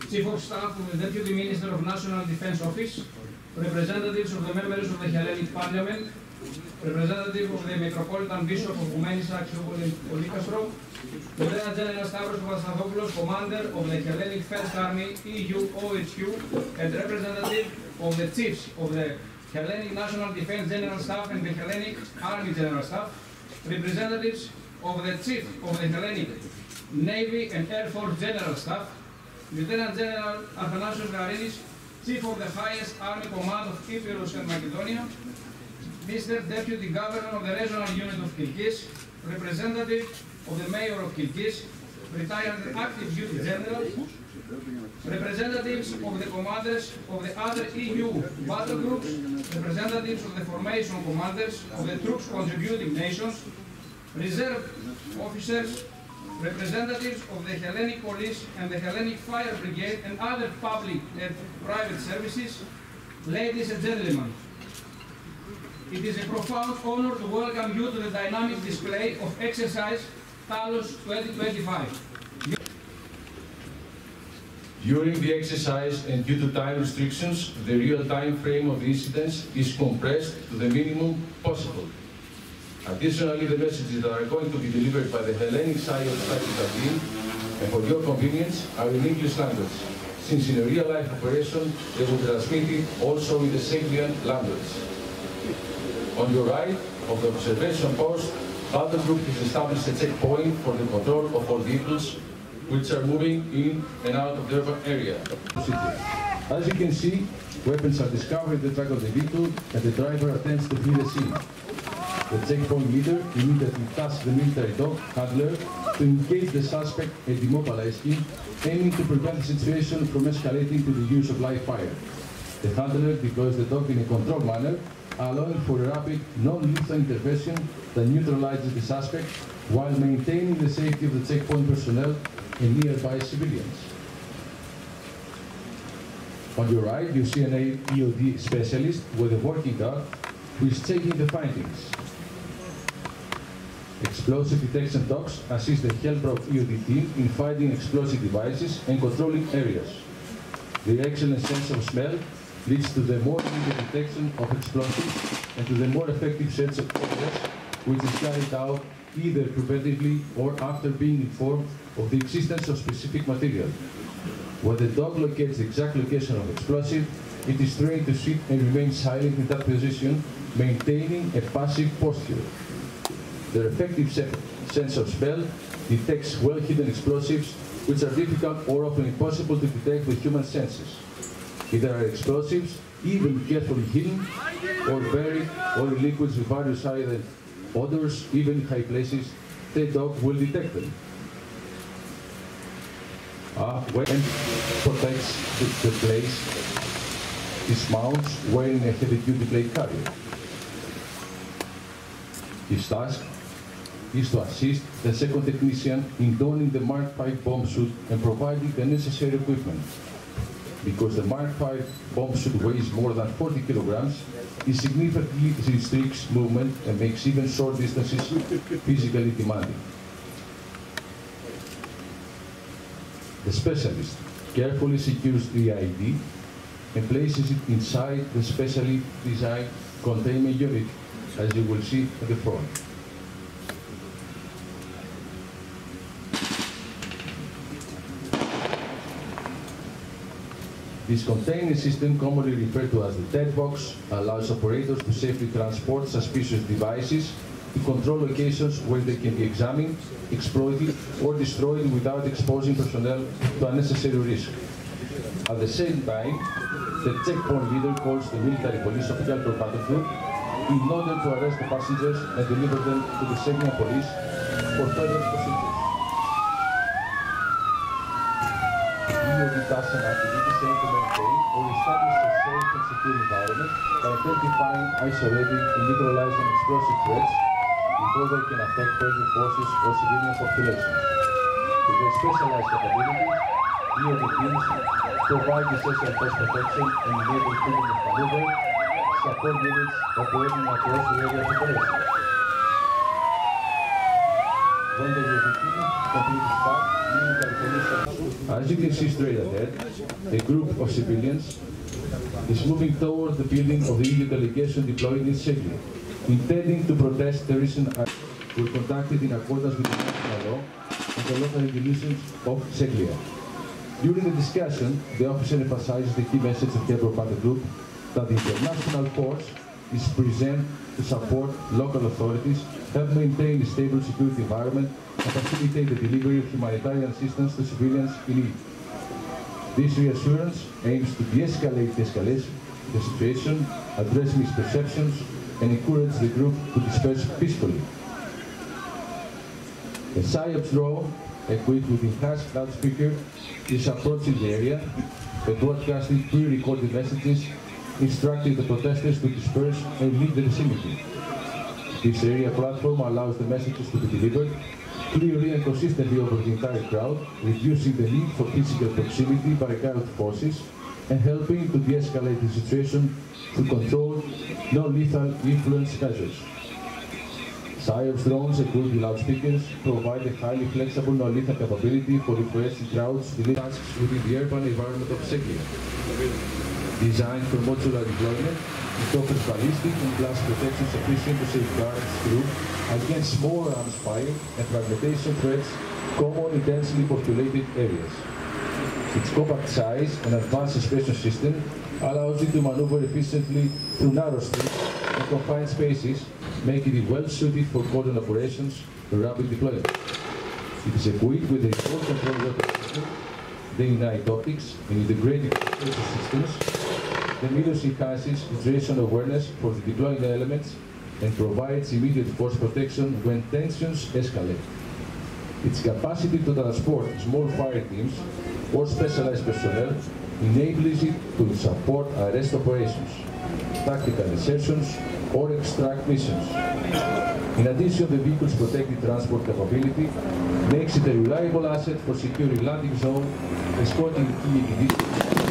Chief of Staff of the Deputy Minister of National Defense Office, representatives of the members of the Hellenic Parliament, representative of the Metropolitan Bishop of Goumenissa Arsioupoli Castro, Lieutenant General Stavros Papastathopoulos, Commander of the Hellenic First Army EU OHQ, and representative of the Chiefs of the Hellenic National Defense General Staff and the Hellenic Army General Staff, representatives of the Chief of the Hellenic Navy and Air Force General Staff, Lieutenant General Athanasios Garidis, Chief of the Highest Army Command of Epirus and Macedonia, Mr. Deputy Governor of the Regional Unit of Kιλκής, representative of the Mayor of Kιλκής, retired active duty generals, representatives of the commanders of the other EU battle groups, representatives of the formation commanders of the troops contributing nations, reserve officers, representatives of the Hellenic Police and the Hellenic Fire Brigade and other public and private services, ladies and gentlemen. It is a profound honor to welcome you to the dynamic display of exercise Talos 2025. During the exercise and due to time restrictions, the real time frame of the incidents is compressed to the minimum possible. Additionally, the messages that are going to be delivered by the Hellenic side of the team, and for your convenience, are in English language, since in a real-life operation, they will transmit it also in the Serbian language. On your right of the observation post, Battle Group has established a checkpoint for the control of all vehicles which are moving in and out of the urban area. As you can see, weapons are discovered in the truck of the vehicle and the driver attempts to flee the scene. The checkpoint leader immediately tasks the military dog handler to engage the suspect and immobilize him, aiming to prevent the situation from escalating to the use of live fire. The handler deploys the dog in a controlled manner, allowing for a rapid, non-lethal intervention that neutralizes the suspect while maintaining the safety of the checkpoint personnel and nearby civilians. On your right, you see an EOD specialist with a working dog who is checking the findings. Explosive detection dogs assist the Hellbrook EOD team in finding explosive devices and controlling areas. Their excellent sense of smell leads to the more immediate detection of explosives and to the more effective search of areas, which is carried out either preventively or after being informed of the existence of specific material. When the dog locates the exact location of explosive, it is trained to sit and remain silent in that position, maintaining a passive posture. Their effective sense of smell detects well-hidden explosives, which are difficult or often impossible to detect with human senses. If there are explosives, even carefully hidden or buried or in liquids with various other odors, even in high places, the dog will detect them. When protects the place, dismounts wearing a heavy-duty plate carrier. His task is to assist the second technician in donning the Mark V bomb suit and providing the necessary equipment. Because the Mark V bomb suit weighs more than 40 kilograms, it significantly restricts movement and makes even short distances physically demanding. The specialist carefully secures the ID and places it inside the specially designed containment unit, as you will see at the front. This containment system, commonly referred to as the dead box, allows operators to safely transport suspicious devices to control locations where they can be examined, exploited, or destroyed without exposing personnel to unnecessary risk. At the same time, the checkpoint leader calls the military police of Hellbrook Battle Group in order to arrest the passengers and deliver them to the Serbian police for further procedures. EOD tasks and activities aim to maintain or establish a safe and secure environment by identifying, isolating, and neutralizing explosive threats before they can affect further forces or civilian populations. With their specialized capabilities, EOD teams provide essential force protection and enable freedom of maneuver, support units operating across the area of operation. As you can see straight ahead, a group of civilians is moving toward the building of the EU delegation deployed in Syria, intending to protest the recent acts were conducted in accordance with international law and the local regulations of Syria. During the discussion, the officer emphasizes the key message of the Aeromεταφερόμενης group that the international force is present to support local authorities, help maintain a stable security environment, and facilitate the delivery of humanitarian assistance to civilians in need. This reassurance aims to de-escalate the situation, address misperceptions, and encourage the group to disperse peacefully. A PSYOPS drone, equipped with enhanced loudspeaker, is approaching the area, broadcasting pre-recorded messages instructing the protesters to disperse and leave the vicinity. This area platform allows the messages to be delivered clearly and consistently over the entire crowd, reducing the need for physical proximity by crowd forces and helping to de-escalate the situation to control non-lethal influence measures. PSYOPS drones equipped with loudspeakers provide a highly flexible non-lethal capability for influencing crowds to lead tasks within the urban environment of Syria. Designed for modular deployment, it offers ballistic and blast protection sufficient to safeguard its crew against small arms fire and fragmentation threats common in densely populated areas. Its compact size and advanced suspension system allows it to maneuver efficiently through narrow streets and confined spaces, making it well suited for cordon operations and rapid deployment. It is equipped with a remote control weapon system, day-night optics, and integrated safety systems. The Milos enhances situation awareness for the deploying elements and provides immediate force protection when tensions escalate. Its capacity to transport small fire teams or specialized personnel enables it to support arrest operations, tactical insertions, or extract missions. In addition, the vehicle's protected transport capability makes it a reliable asset for securing landing zone, escorting key individuals.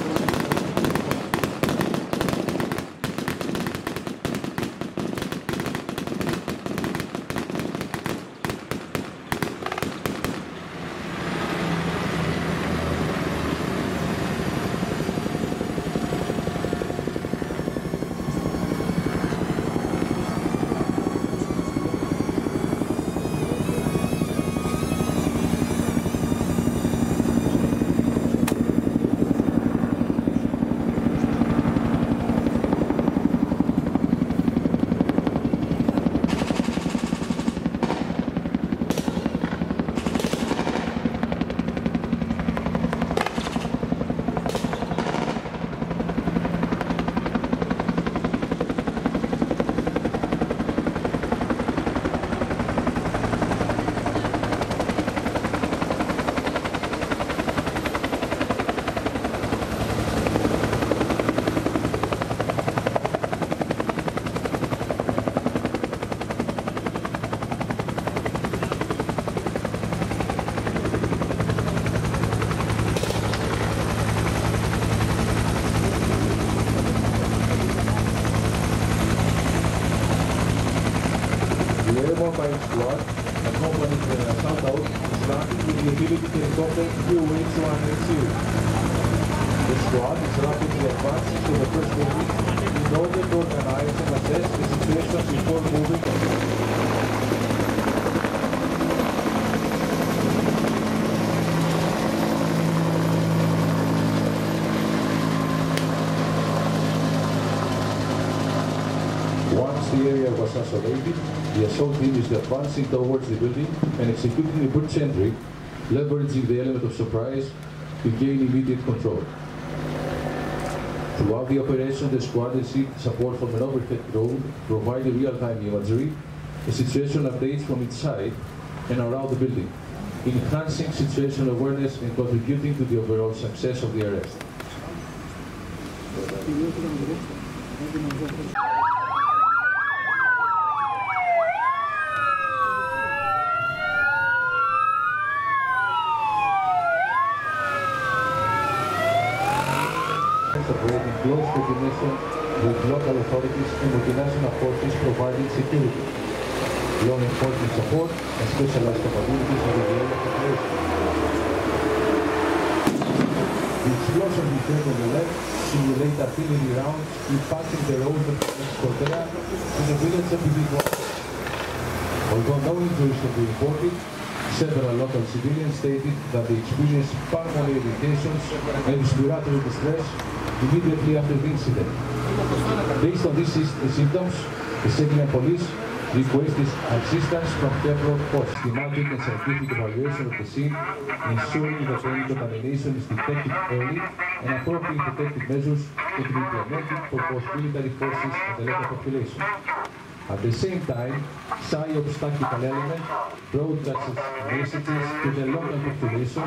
Squad, accompanied by an assault out, starting with the ability to helicopter QH-180. The squad is rapidly advancing to the first building in order to organize and assess the situation before moving on. Once the area was isolated, the assault team is advancing towards the building and executing a breach entry, leveraging the element of surprise to gain immediate control. Throughout the operation, the squad received support from an overhead drone, providing real-time imagery, and situation updates from its side and around the building, enhancing situation awareness and contributing to the overall success of the arrest. Operating close coordination with local authorities and multinational forces providing security. law enforcement support, and specialized capabilities in the area of operation. The explosions returned on the left simulate artillery rounds impacting the road of Exportea in the village of Epidikwa. Although no injuries have been reported, several local civilians stated that they experienced pulmonary irritations and respiratory distress immediately after the incident. Based on these symptoms, the Serbian police requested assistance from several posts, systematic and scientific evaluation of the scene, ensuring that any contamination is detected early and appropriate protective measures can be implemented for both military forces and the local population. At the same time, PSYOP's tactical element broadcasts messages to the local population,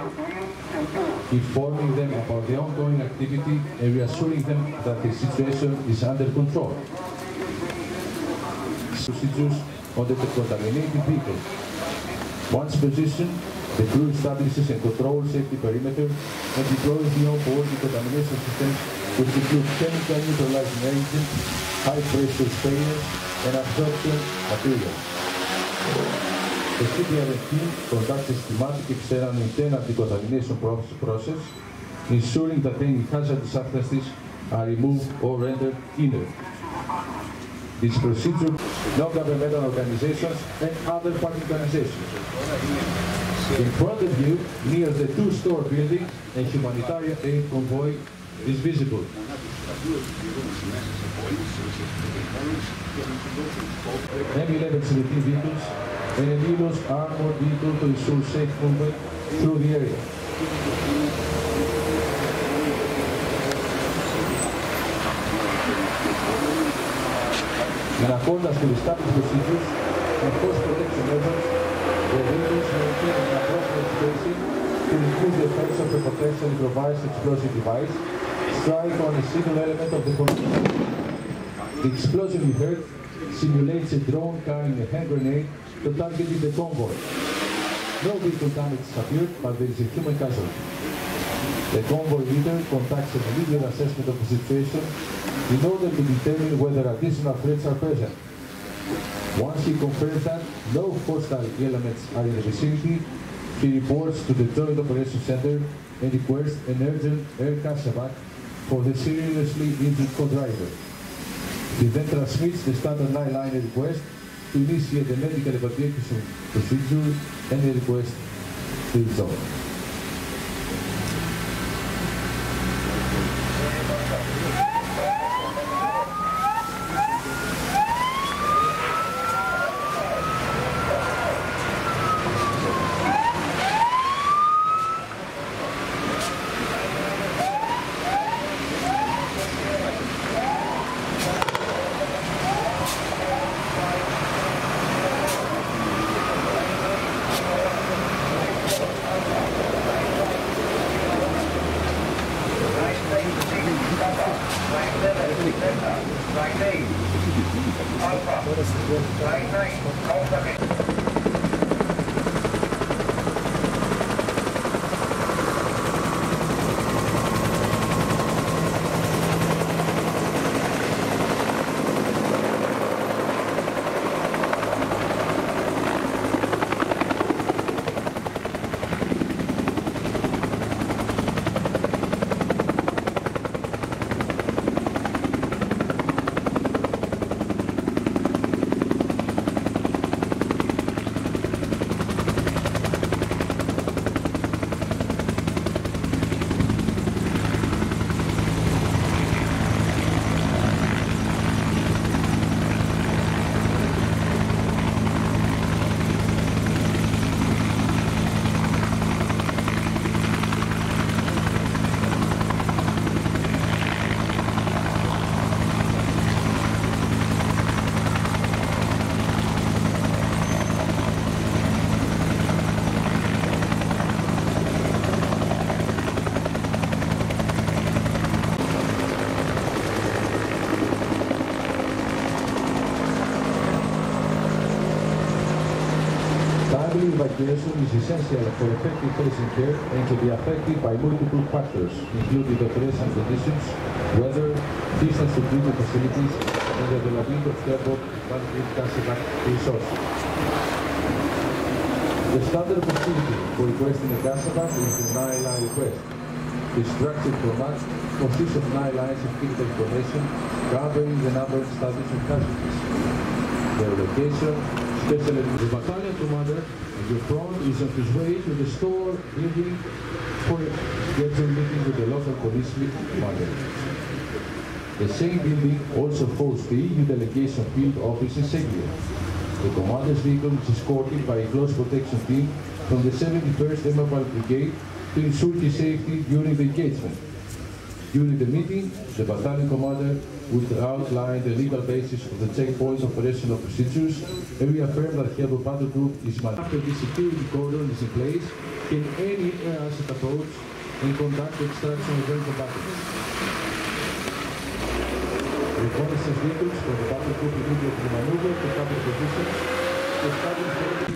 informing them about the ongoing activity and reassuring them that the situation is under control. Procedures on the contaminated vehicle. Once positioned, the crew establishes and controls safety perimeter and deploys the onboard decontamination systems, which include chemical neutralizing agents, high-pressure sprayers, and absorption material. The CPRF team conducts a systematic external and internal decontamination process, ensuring that any hazardous substances are removed or rendered inert. This procedure, non-governmental organizations and other public organizations. In front of you, near the two-store building, a humanitarian aid convoy is visible. M1117 vehicles and a Milos armored vehicle to ensure safe movement through the area. In accordance with established procedures and force protection measures, the vehicles maintain an appropriate spacing to reduce the effects of a potentially improvised explosive device strike on a single element of the convoy. The explosion you heard simulates a drone carrying a hand grenade to target the convoy. No vehicle damage has appeared, but there is a human casualty. The convoy leader conducts an immediate assessment of the situation in order to determine whether additional threats are present. Once he confirms that no hostile elements are in the vicinity, he reports to the Joint Operations Center and requests an urgent air casevac for the seriously injured co-driver. He then transmits the standard line request to initiate the medical evacuation procedure and the request to resolve. Evacuation is essential for effective patient care and can be affected by multiple factors, including operational conditions, weather, distance to treatment facilities, and the availability of airport bandwidth caseback resources. The standard procedure for requesting a caseback is the 9-line request. The structured format consists of 9 lines of critical information covering the number and status of casualties, their location, especially the battalion commander at the front is on his way to the store building for a scheduled meeting with the local police commander. The same building also hosts the EU delegation field office in Serbia. The commander's vehicle is escorted by a close protection team from the 71st Mobile Brigade to ensure his safety during the engagement. During the meeting, the battalion commander would outline the legal basis of the checkpoint operational procedures and reaffirm that the battle group is managed. After the security cordon is in place, can any air asset approach and conduct extraction of air combatants. Reconnaissance vehicles for the battle group immediately maneuver to cover positions to establish the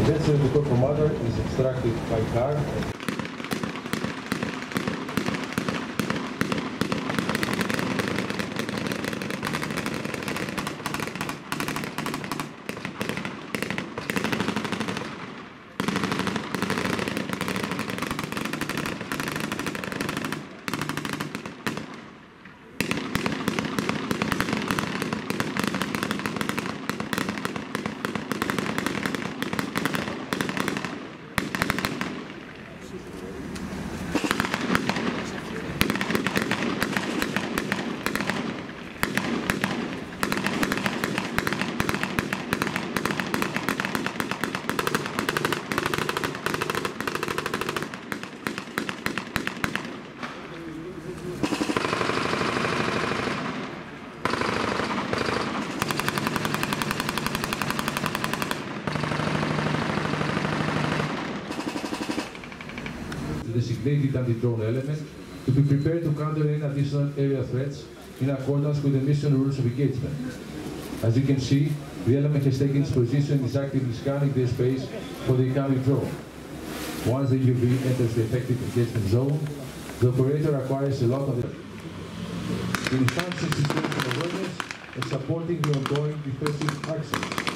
Eventually, the commander is extracted by car. Designated anti-drone element to be prepared to counter any additional area threats in accordance with the mission rules of engagement. As you can see, the element has taken its position and is actively scanning the space for the incoming drone. Once the UV enters the effective engagement zone, the operator acquires a lot of it, enhancing situational awareness and supporting the ongoing defensive action.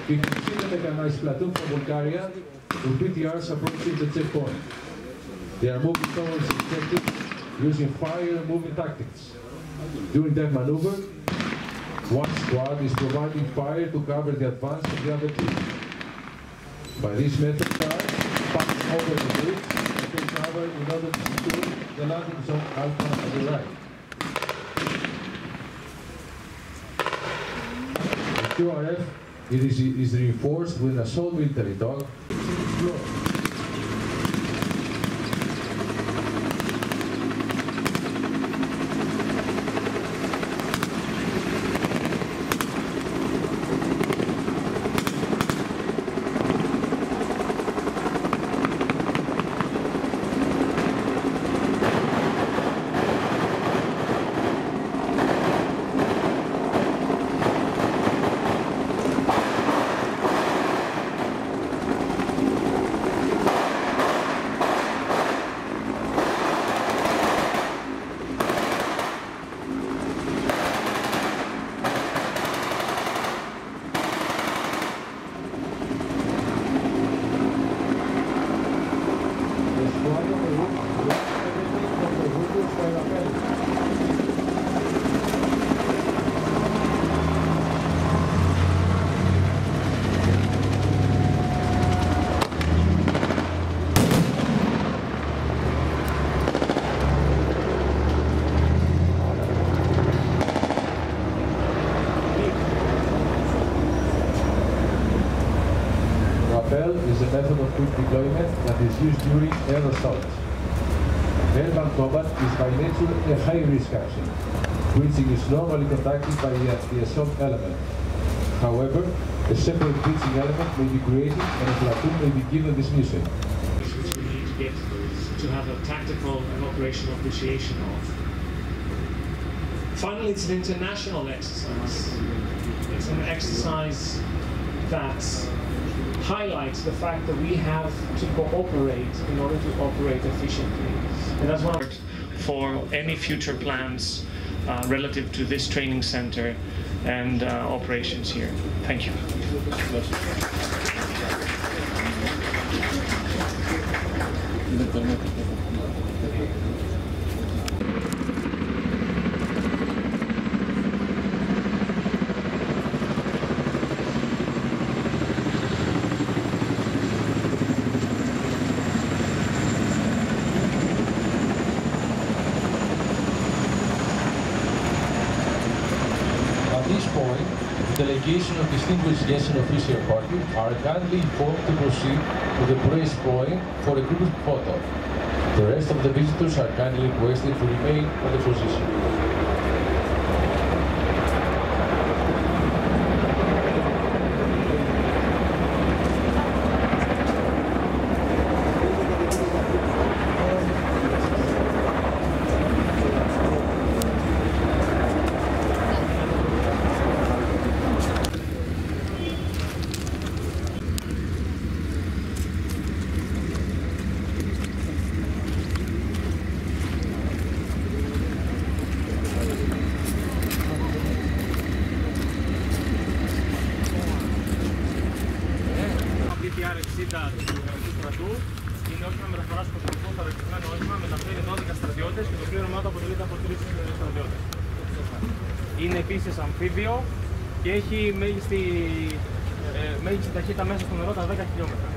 We can see the mechanized platoon from Bulgaria with PTRs approaching the checkpoint. They are moving towards the objective using fire and moving tactics. During that maneuver, one squad is providing fire to cover the advance of the other two. By this method, cars pass over the bridge and take cover in order to secure the landing zone Alpha on the right. The QRF is reinforced with an assault military dog. floor. Is a method of quick deployment that is used during air assaults. Airborne combat is by nature a high-risk action. Breaching is normally conducted by the assault element. However, a separate breaching element may be created and a platoon may be given this mission. Which we need to get to have a tactical and operational appreciation of. Finally, it's an international exercise. It's an exercise that highlights the fact that we have to cooperate in order to operate efficiently. And that's one for any future plans relative to this training center and operations here. Thank you. Delegation of distinguished guests and official party are kindly informed to proceed to the praise point for a group photo. The rest of the visitors are kindly requested to remain on the position. του στρατού είναι όχημα μεταφοράς προσωπικού στο αδερφισμένο όχημα, μεταφέρει 12 στρατιώτες και το πλήρωμά του αποτελείται από 3 στρατιώτες. Είναι επίσης αμφίβιο και έχει μέγιστη ταχύτητα μέσα στο νερό τα 10 χιλιόμετρα.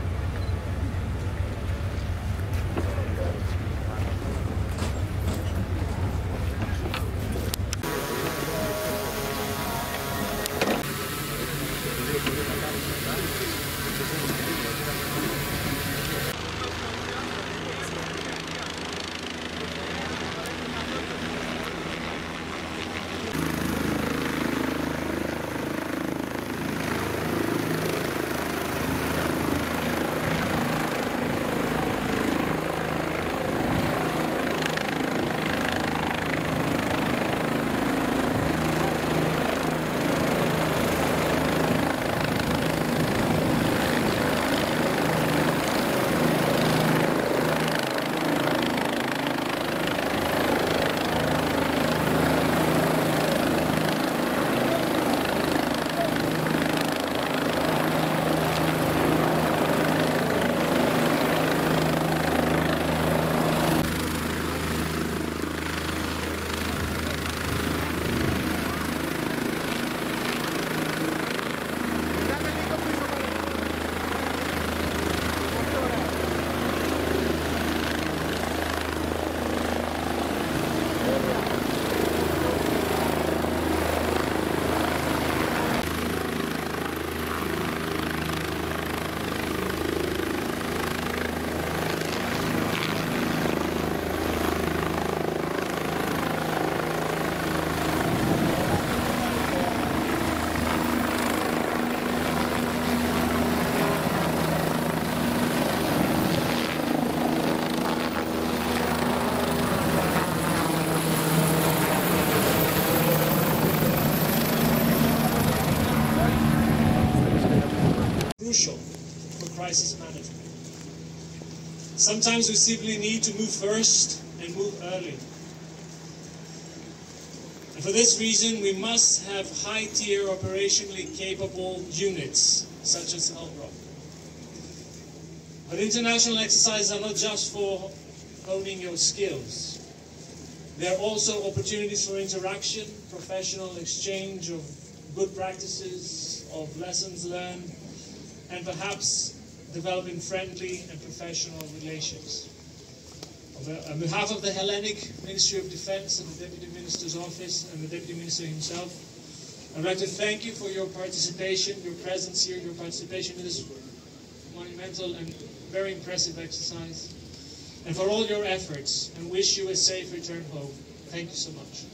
Sometimes we simply need to move first and move early. And for this reason, we must have high-tier operationally capable units, such as Hellbrook. But international exercises are not just for honing your skills. They are also opportunities for interaction, professional exchange of good practices, of lessons learned, and perhaps developing friendly and professional relations. On behalf of the Hellenic Ministry of Defense and the Deputy Minister's Office and the Deputy Minister himself, I'd like to thank you for your participation, your presence here, your participation in this monumental and very impressive exercise, and for all your efforts, and wish you a safe return home. Thank you so much.